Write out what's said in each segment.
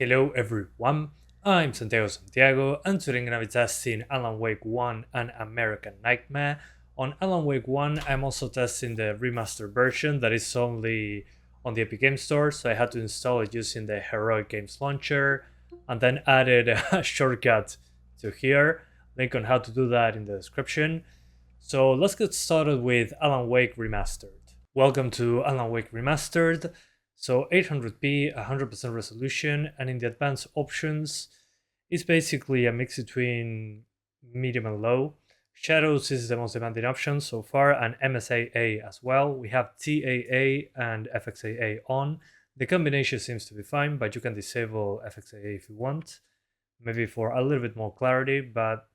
Hello everyone, I'm Santiago, and today I'm gonna be testing Alan Wake 1 and American Nightmare. On Alan Wake 1, I'm also testing the remastered version that is only on the Epic Games Store, so I had to install it using the Heroic Games Launcher, and then added a shortcut to here. Link on how to do that in the description. So let's get started with Alan Wake Remastered. Welcome to Alan Wake Remastered. So 800p, 100% resolution, and in the advanced options, it's basically a mix between medium and low. Shadows is the most demanding option so far, and MSAA as well. We have TAA and FXAA on. The combination seems to be fine, but you can disable FXAA if you want, maybe for a little bit more clarity, but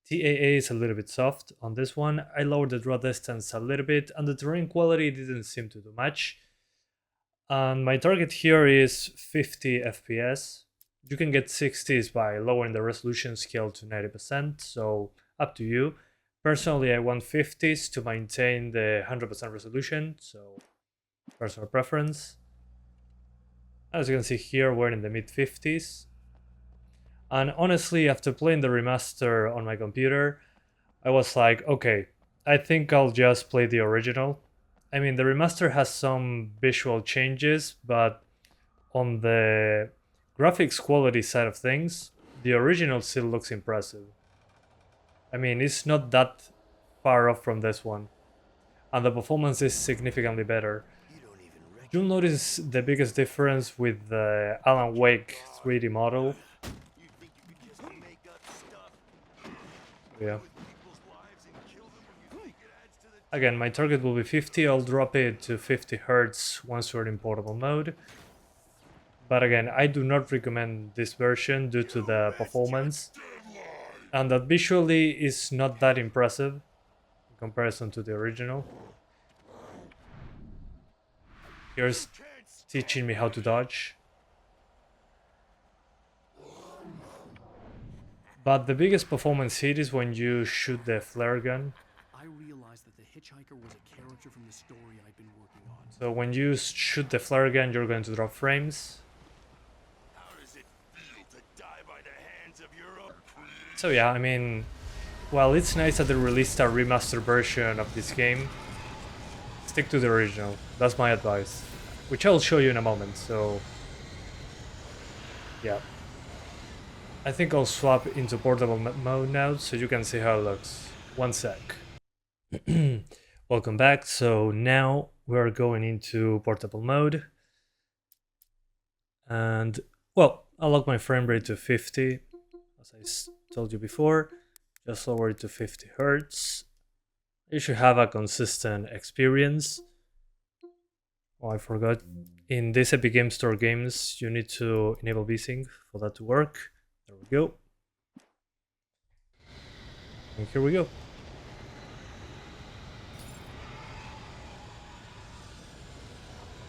TAA is a little bit soft on this one. I lowered the draw distance a little bit, and the terrain quality didn't seem to do much. And my target here is 50 FPS. You can get 60s by lowering the resolution scale to 90%, so up to you. Personally, I want 50s to maintain the 100% resolution, so personal preference. As you can see here, we're in the mid 50s. And honestly, after playing the remaster on my computer, I was like, okay, I think I'll just play the original. I mean, the remaster has some visual changes, but on the graphics quality side of things, the original still looks impressive. I mean, it's not that far off from this one, and the performance is significantly better. You'll notice the biggest difference with the Alan Wake 3D model. Yeah. Again, my target will be 50, I'll drop it to 50 Hz once we're in portable mode. But again, I do not recommend this version due to the performance, and that visually is not that impressive in comparison to the original. Here's teaching me how to dodge. But the biggest performance hit is when you shoot the flare gun. I realized that the hitchhiker was a character from the story I've been working on. So when you shoot the flare gun, you're going to drop frames. How does it feel to die by the hands of your own queen? So yeah, I mean, well, it's nice that they released a remastered version of this game. Stick to the original, that's my advice, which I'll show you in a moment, so yeah. I think I'll swap into portable mode now so you can see how it looks. One sec. Welcome back. So now we're going into portable mode. And, well, I'll lock my frame rate to 50, as I told you before. Just lower it to 50 Hz. You should have a consistent experience. Oh, I forgot. In this Epic Games Store games, you need to enable VSync for that to work. There we go. And here we go.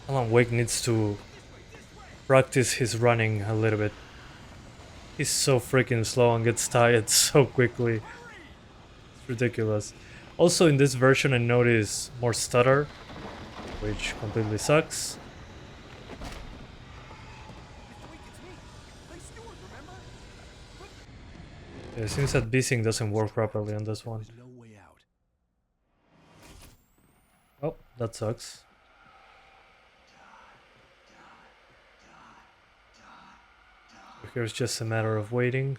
Alan Wake needs to practice his running a little bit. He's so freaking slow and gets tired so quickly. It's ridiculous. Also in this version I notice more stutter, which completely sucks. It seems that VSync doesn't work properly on this one. Oh, that sucks. Here's just a matter of waiting.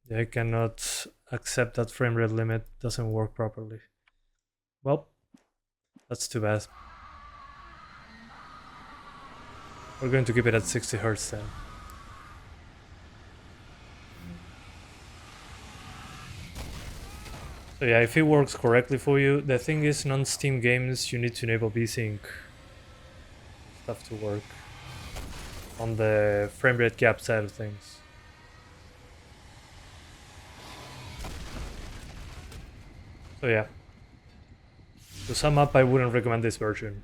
Yeah, I cannot accept that frame rate limit, doesn't work properly. Well, that's too bad. We're going to keep it at 60 Hz then. So yeah, if it works correctly for you, the thing is, non-Steam games, you need to enable VSync stuff to work on the frame rate cap side of things. So yeah, to sum up, I wouldn't recommend this version.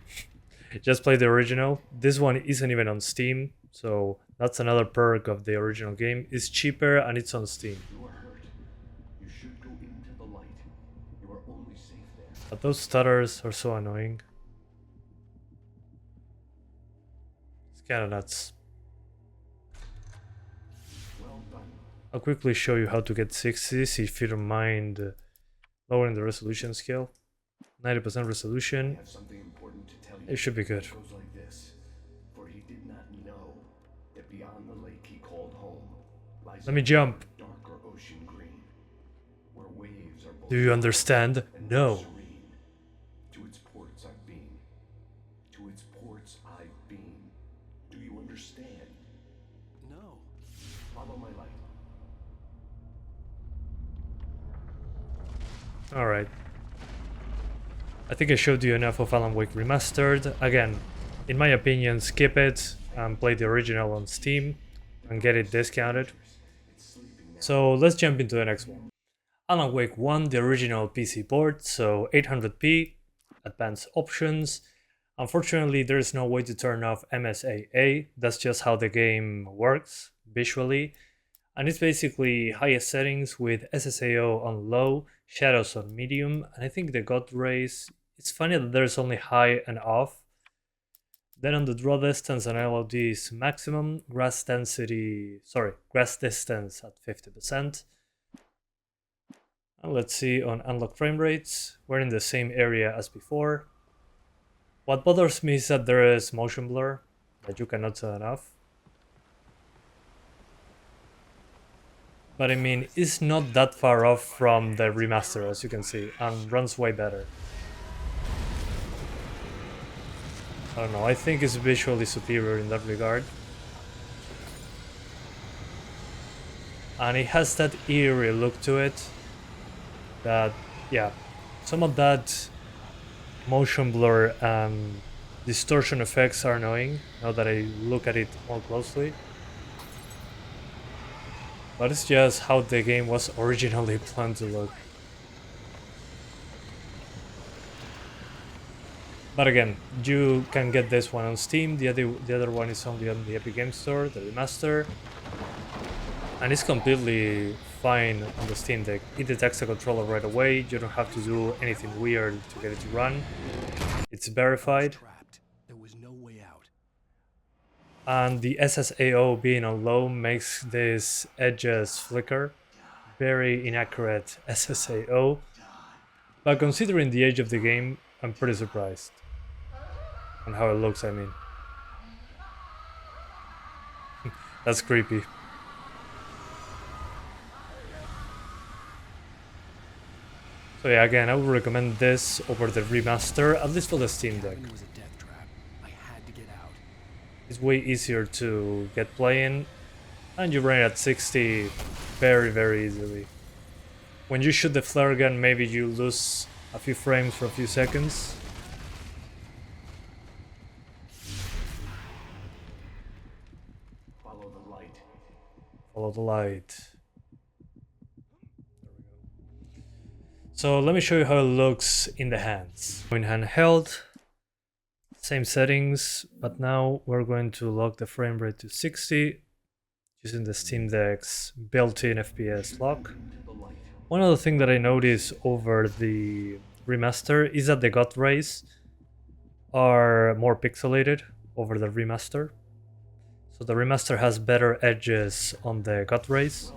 Just play the original. This one isn't even on Steam, so that's another perk of the original game. It's cheaper and it's on Steam. You are hurt. You should go into the light. You are only safe there. But those stutters are so annoying. Kinda nuts. Well done. I'll quickly show you how to get 60s if you don't mind lowering the resolution scale. 90% I resolution. have something important to tell you. It should be good. It goes like this. For he did not know that beyond the lake he called home lies Let me a jump. darker ocean green, where waves are both Do you understand? and No. serene. To its ports I've been. To its ports I've been. Do you understand? No. Follow my light. Alright. I think I showed you enough of Alan Wake Remastered. Again, in my opinion, skip it and play the original on Steam and get it discounted. So let's jump into the next one. Alan Wake 1, the original PC port, so 800p, advanced options. Unfortunately, there is no way to turn off MSAA. That's just how the game works visually. And it's basically highest settings with SSAO on low, shadows on medium, and I think the God rays, it's funny that there's only high and off. Then on the draw distance and LOD is maximum, grass distance at 50%. And let's see on unlock frame rates, we're in the same area as before. What bothers me is that there is motion blur that you cannot turn off. But I mean, it's not that far off from the remaster, as you can see, and runs way better. I don't know, I think it's visually superior in that regard. And it has that eerie look to it that, yeah, some of that motion blur and distortion effects are annoying now that I look at it more closely. But it's just how the game was originally planned to look. But again, you can get this one on Steam, the other one is only on the Epic Games Store, the remaster. And it's completely fine on the Steam Deck. It detects the controller right away, you don't have to do anything weird to get it to run. It's verified. Trapped. There was no way out. And the SSAO being on low makes these edges flicker. Very inaccurate SSAO. But considering the age of the game, I'm pretty surprised. And how it looks, I mean. That's creepy. So yeah, again, I would recommend this over the remaster, at least for the Steam Deck. Cabin was a death trap. I had to get out. It's way easier to get playing, and you run it at 60 very, very easily. When you shoot the flare gun, maybe you lose a few frames for a few seconds. Follow the light. Follow the light. So let me show you how it looks in the hands. In handheld, same settings, but now we're going to lock the frame rate to 60 using the Steam Deck's built-in FPS lock. One other thing that I noticed over the remaster is that the God rays are more pixelated over the remaster. So the remaster has better edges on the God rays.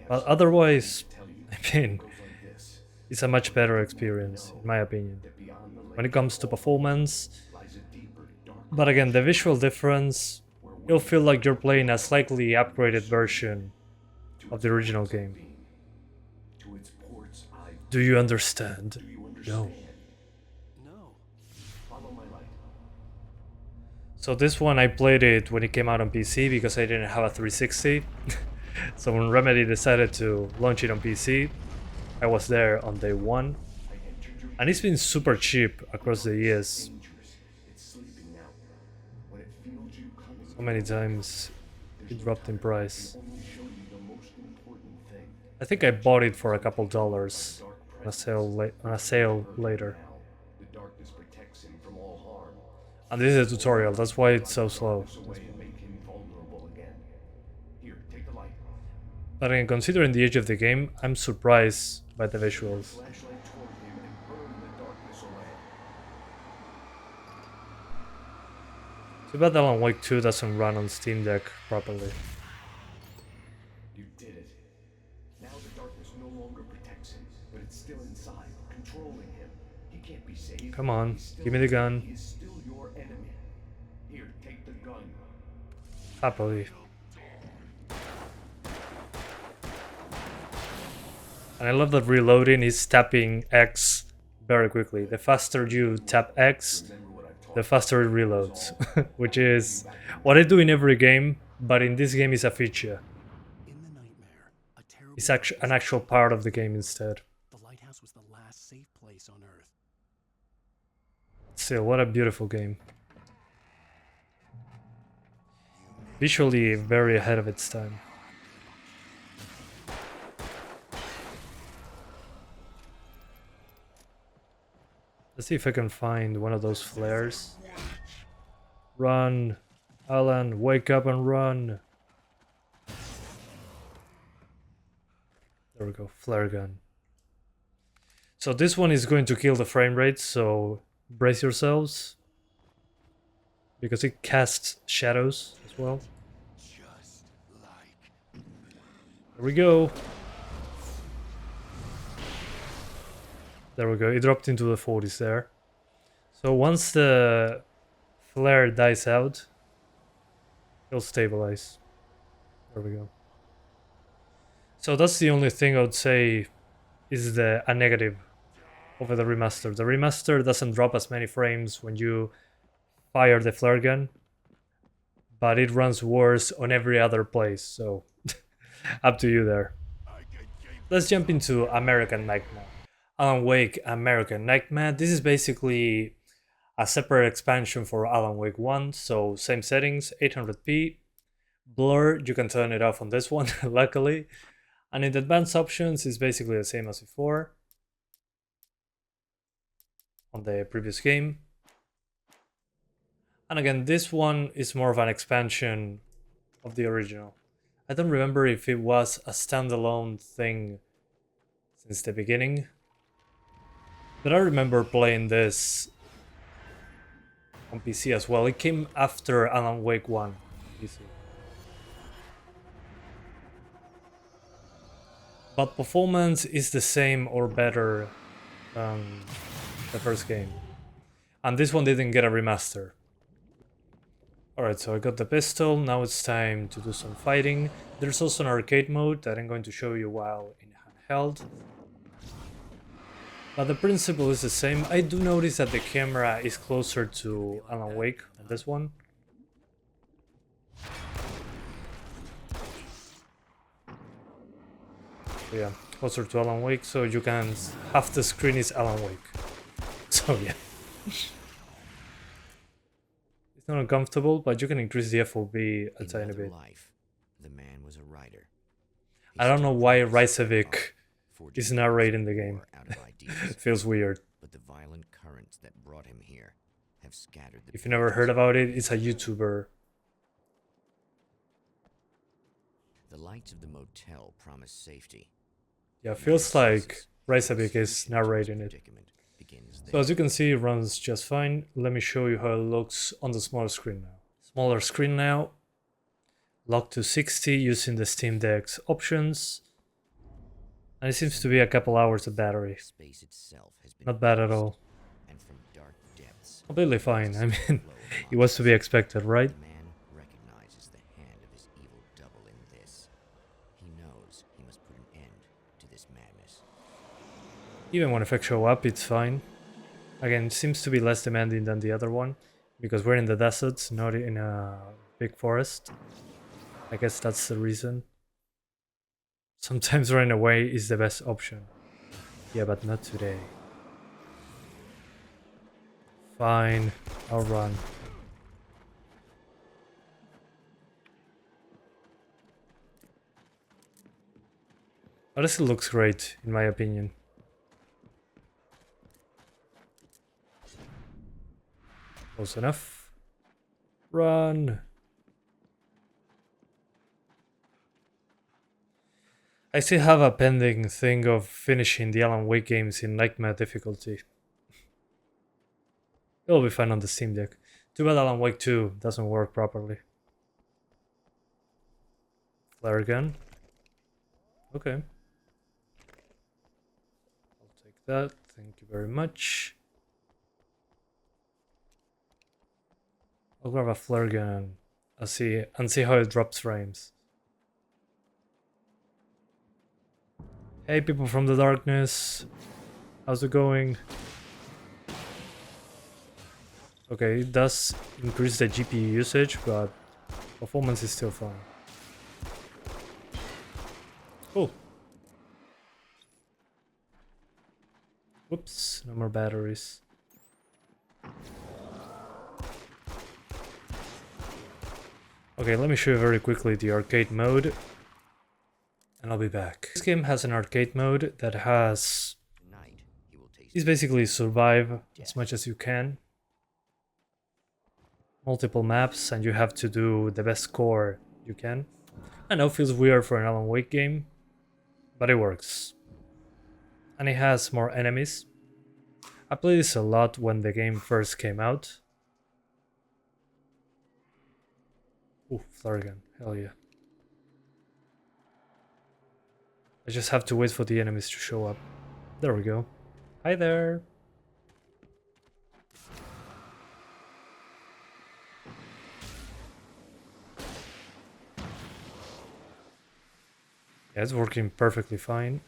But otherwise, I mean, it's a much better experience, in my opinion, when it comes to performance. But again, the visual difference, you'll feel like you're playing a slightly upgraded version of the original game. Do you understand? No. No. Follow my light. So this one I played it when it came out on PC because I didn't have a 360. So when Remedy decided to launch it on PC, I was there on day one. And it's been super cheap across the years. It's sleeping now. When it feels you coming, So many times it dropped in price. only show you the most important thing. I think I bought it for a couple dollars on a sale later. Now, the darkness protects him from all harm. And this is a tutorial, that's why it's so slow. This away and make him vulnerable again. Here, take the light. But again, considering the age of the game, I'm surprised by the visuals. Flashlight toward him and burn the darkness away. Too bad Alan Wake 2 doesn't run on Steam Deck properly. You did it. Now the darkness no longer protects him, but it's still inside, controlling him. He can't be saved. Come on, He's still give me the a threat. gun. He is still your enemy. Here, take the gun. Happily. And I love that reloading is tapping X very quickly. The faster you tap X, Remember what I've taught the faster it reloads. Which is what I do in every game, but in this game is a feature. In the nightmare, a terrible It's an actual part of the game instead. the lighthouse was the last safe place on Earth. Still, what a beautiful game. Visually very ahead of its time. Let's see if I can find one of those flares. Run! Alan, wake up and run! There we go, flare gun. So this one is going to kill the frame rate, so brace yourselves. Because it casts shadows as well. Just like There we go. There we go, it dropped into the 40s there. So once the flare dies out, it'll stabilize. There we go. So that's the only thing I would say is a negative over the remaster. The remaster doesn't drop as many frames when you fire the flare gun, but it runs worse on every other place, so up to you there. Let's jump into American Nightmare. Alan Wake American Nightmare. This is basically a separate expansion for Alan Wake 1, so same settings, 800p. Blur, you can turn it off on this one, luckily. And in the advanced options, it's basically the same as before on the previous game. And again, this one is more of an expansion of the original. I don't remember if it was a standalone thing since the beginning, but I remember playing this on PC as well. It came after Alan Wake 1 PC. But performance is the same or better than the first game. And this one didn't get a remaster. Alright, so I got the pistol, now it's time to do some fighting. There's also an arcade mode that I'm going to show you while in handheld. But the principle is the same. I do notice that the camera is closer to Alan Wake on this one. Yeah, closer to Alan Wake, so you can... half the screen is Alan Wake. So yeah. It's not uncomfortable, but you can increase the FOV a tiny bit. The man was a writer. I don't know why Rycevic is narrating the game. It feels weird. But the violent currents that brought him here have scattered the... If you never heard about it, it's a YouTuber. The lights of the motel promise safety. Yeah, feels like Rycevic is narrating it. So as you can see, it runs just fine. Let me show you how it looks on the smaller screen now. Smaller screen now. Locked to 60 using the Steam Deck's options. And it seems to be a couple hours of battery. Space itself has been Not bad at all. and from dark depths, Completely fine. I mean, it was to be expected, right? the man recognizes the hand of his evil double in this. He knows he must put an end to this madness. Even when effects show up, it's fine. Again, it seems to be less demanding than the other one, because we're in the deserts, not in a big forest. I guess that's the reason. Sometimes running away is the best option. Yeah, but not today. Fine, I'll run. But this looks great, in my opinion. Close enough. Run! I still have a pending thing of finishing the Alan Wake games in Nightmare difficulty. It'll be fun on the Steam Deck. Too bad Alan Wake 2 doesn't work properly. Flare gun. Okay. I'll take that. Thank you very much. I'll grab a flare gun and see how it drops frames. Hey people from the darkness. How's it going? Okay, it does increase the GPU usage, but performance is still fine. Cool. Whoops, no more batteries. Okay, let me show you very quickly the arcade mode, and I'll be back. This game has an arcade mode that has... Tonight, he will taste is basically survive as much as you can. Multiple maps, and you have to do the best score you can. I know it feels weird for an Alan Wake game, but it works. And it has more enemies. I played this a lot when the game first came out. Ooh, flare gun, hell yeah. I just have to wait for the enemies to show up. There we go. Hi there! Yeah, it's working perfectly fine.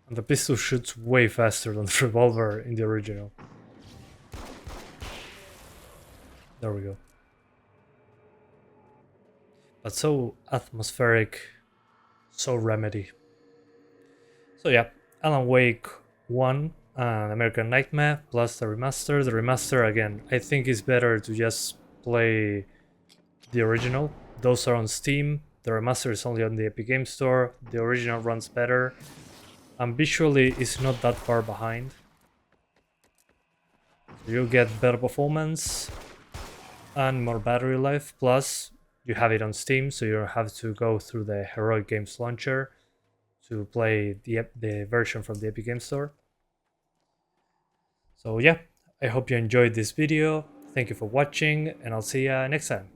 And the pistol shoots way faster than the revolver in the original. There we go. But so atmospheric, so Remedy. So yeah, Alan Wake 1 and American Nightmare plus the remaster. The remaster, again, I think it's better to just play the original. Those are on Steam. The remaster is only on the Epic Games Store. The original runs better. And visually it's not that far behind. You get better performance and more battery life. Plus, you have it on Steam, so you don't have to go through the Heroic Games launcher to play the version from the Epic Games Store. So yeah, I hope you enjoyed this video. Thank you for watching, and I'll see you next time.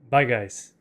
Bye guys!